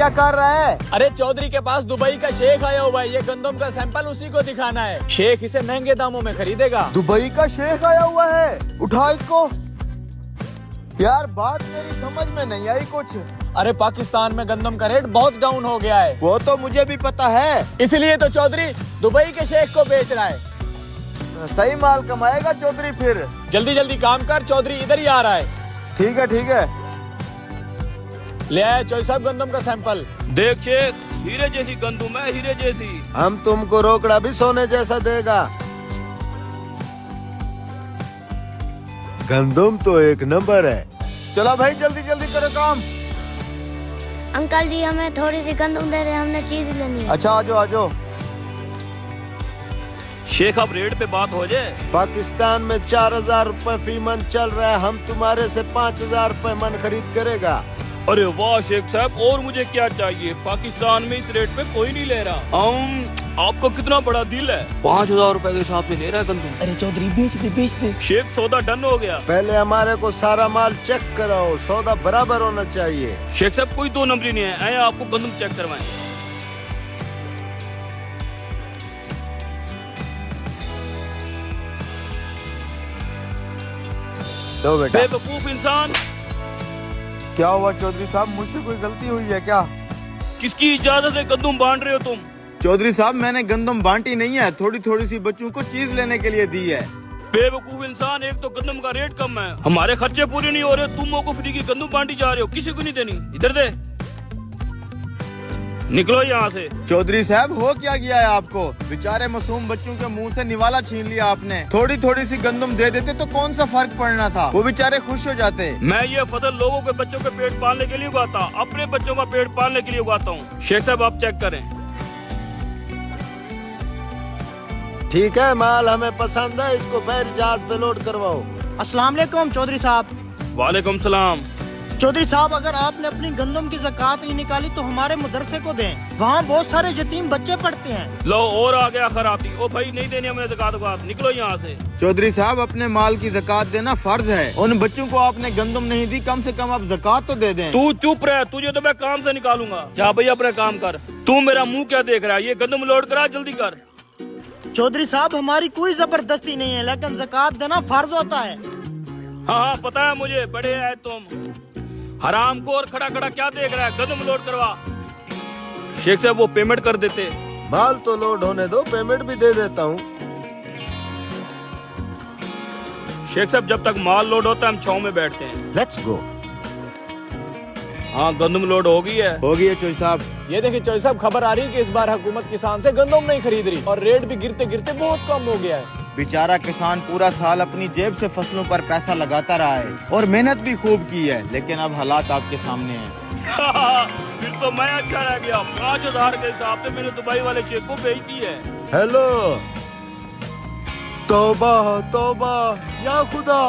क्या कर रहा है? अरे चौधरी के पास दुबई का शेख आया हुआ है, ये गंदम का सैंपल उसी को दिखाना है। शेख इसे महंगे दामों में खरीदेगा। दुबई का शेख आया हुआ है, उठा इसको। यार बात मेरी समझ में नहीं आई कुछ। अरे पाकिस्तान में गंदम का रेट बहुत डाउन हो गया है। वो तो मुझे भी पता है, इसलिए तो चौधरी दुबई के शेख को बेच रहा है। सही माल कमाएगा चौधरी फिर। जल्दी जल्दी काम कर, चौधरी इधर ही आ रहा है। ठीक है ठीक है। ले आए चौधरी साहब गंदम का सैंपल। देख शेख, हीरे जैसी गंदम है, हीरे जैसी। हम तुमको रोकड़ा भी सोने जैसा देगा। गंदम तो एक नंबर है। चलो भाई जल्दी जल्दी करो काम। अंकल जी हमें थोड़ी सी गंदम दे रहे हैं, हमने चीज लेनी है। अच्छा आजो आजो। शेख अब रेट पे बात हो जाए। पाकिस्तान में 4000 रुपए फी मन चल रहा है, हम तुम्हारे से 5000 रुपए मन खरीद करेगा। अरे वाह शेख साहब, और मुझे क्या चाहिए? पाकिस्तान में इस रेट पे कोई नहीं ले रहा। आपको कितना बड़ा दिल है, 5000 रुपए के हिसाब से ले रहा है गंदम। अरे चौधरी बेच दे। शेख सौदा डन हो गया। पहले हमारे को सारा माल चेक कराओ, सौदा बराबर होना चाहिए। शेख साहब कोई दो नंबरी नहीं है, आए आपको गंदम चेक करवाएं। दो बेटा। बेवकूफ इंसान, क्या हुआ चौधरी साहब, मुझसे कोई गलती हुई है क्या? किसकी इजाजत है गंदम बांट रहे हो तुम? चौधरी साहब मैंने गंदम बांटी नहीं है, थोड़ी थोड़ी सी बच्चों को चीज लेने के लिए दी है। बेवकूफ इंसान, एक तो गंदम का रेट कम है, हमारे खर्चे पूरे नहीं हो रहे, तुम को फ्री की गंदम बांटी जा रहे हो, किसी को नहीं देनी। इधर दे, निकलो यहाँ से। चौधरी साहब हो क्या गया है आपको? बेचारे मासूम बच्चों के मुंह से निवाला छीन लिया आपने। थोड़ी थोड़ी सी गंदम दे देते तो कौन सा फर्क पड़ना था, वो बेचारे खुश हो जाते। मैं ये फसल लोगों के बच्चों के पेट पालने के लिए उगाता, अपने बच्चों का पेट पालने के लिए उगाता हूँ। शेख साहब आप चेक करें। ठीक है, माल हमें पसंद है, इसको बैर जहाज पे लोड करवाओ। अस्सलाम वालेकुम चौधरी साहब। वालेकुम सलाम। चौधरी साहब अगर आपने अपनी गंदम की ज़कात नहीं निकाली तो हमारे मदरसे को दें, वहाँ बहुत सारे यतीम बच्चे पढ़ते हैं। लो और आ गया खराबी। ओ भाई नहीं देनी हमें ज़कात, निकलो यहाँ से। चौधरी साहब अपने माल की ज़कात देना फर्ज है, उन बच्चों को आपने गंदम नहीं दी, कम से कम आप ज़कात तो दे दें। तू चुप रह, तुझे तो मैं काम से निकालूंगा। जा भैया अपना काम कर। तू मेरा मुंह क्या देख रहा है, ये गंदम लोड करा, जल्दी कर। चौधरी साहब हमारी कोई जबरदस्ती नहीं है, लेकिन ज़कात देना फर्ज होता है। हाँ हाँ पता है मुझे, बड़े है तुम। हराम को और खड़ा खड़ा क्या देख रहा है, गंदम लोड करवा। शेख साहब वो पेमेंट कर देते। माल तो लोड होने दो, पेमेंट भी दे देता हूँ। शेख साहब जब तक माल लोड होता है हम छांव में बैठते हैं। Let's go. हाँ गंदम लोड हो गई है। हो गई है चौधरी साहब। ये देखिए चौधरी साहब, खबर आ रही है कि इस बार हुकूमत किसान से गंदम नहीं खरीद रही और रेट भी गिरते गिरते बहुत कम हो गया है। बेचारा किसान पूरा साल अपनी जेब से फसलों पर पैसा लगाता रहा है और मेहनत भी खूब की है, लेकिन अब हालात आपके सामने हैं। फिर तो मैं अच्छा रह गया। 5000 के हिसाब से मैंने दुबई वाले शेख को बेच दी है। हेलो, तौबा तौबा या खुदा,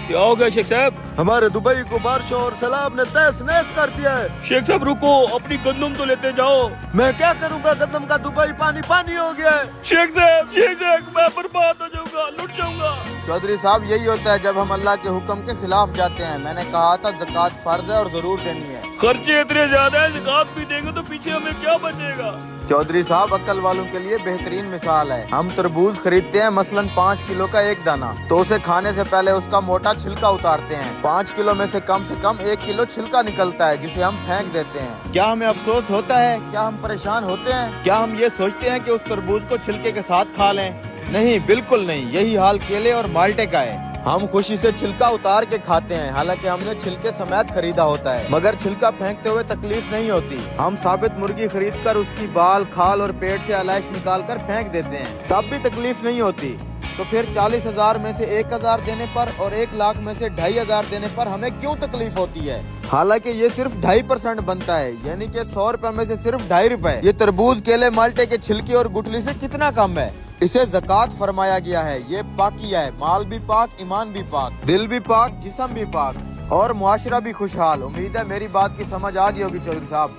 क्या हो गया शेख साहब? हमारे दुबई को बारिशों और सैलाब ने तहस नहस कर दिया है। शेख साहब रुको, अपनी गंदम तो लेते जाओ। मैं क्या करूंगा, गंदम का दुबई पानी पानी हो गया है। शेख साहब मैं बर्बाद हो जाऊंगा, लुट जाऊंगा। चौधरी साहब यही होता है जब हम अल्लाह के हुक्म के खिलाफ जाते हैं। मैंने कहा था ज़कात फर्ज है और जरूर देनी है। खर्चे इतने ज्यादा है, ज़कात भी देंगे तो पीछे हमें क्या बचेगा? चौधरी साहब अक्ल वालों के लिए बेहतरीन मिसाल है। हम तरबूज खरीदते हैं मसलन 5 किलो का एक दाना, तो उसे खाने से पहले उसका मोटा छिलका उतारते हैं। 5 किलो में से कम 1 किलो छिलका निकलता है, जिसे हम फेंक देते हैं। क्या हमें अफसोस होता है? क्या हम परेशान होते हैं? क्या हम ये सोचते हैं कि उस तरबूज को छिलके के साथ खा लें? नहीं, बिल्कुल नहीं। यही हाल केले और माल्टे का है। हम खुशी से छिलका उतार के खाते हैं, हालांकि हमने छिलके समेत खरीदा होता है, मगर छिलका फेंकते हुए तकलीफ नहीं होती। हम साबित मुर्गी खरीदकर उसकी बाल, खाल और पेट से आलाइश निकाल कर फेंक देते हैं, तब भी तकलीफ नहीं होती। तो फिर 40,000 में से 1,000 देने पर और 1 लाख में से 2,500 देने पर हमें क्यों तकलीफ होती है? हालांकि ये सिर्फ 2.5% बनता है, यानी कि 100 रुपए में से सिर्फ 2.5 रुपए। ये तरबूज, केले, माल्टे के छिलके और गुठली से कितना कम है। इसे ज़कात फरमाया गया है। ये पाकिया है, माल भी पाक, ईमान भी पाक, दिल भी पाक, जिस्म भी पाक और मुआशरा भी खुशहाल। उम्मीद है मेरी बात की समझ आ गई होगी चौधरी साहब।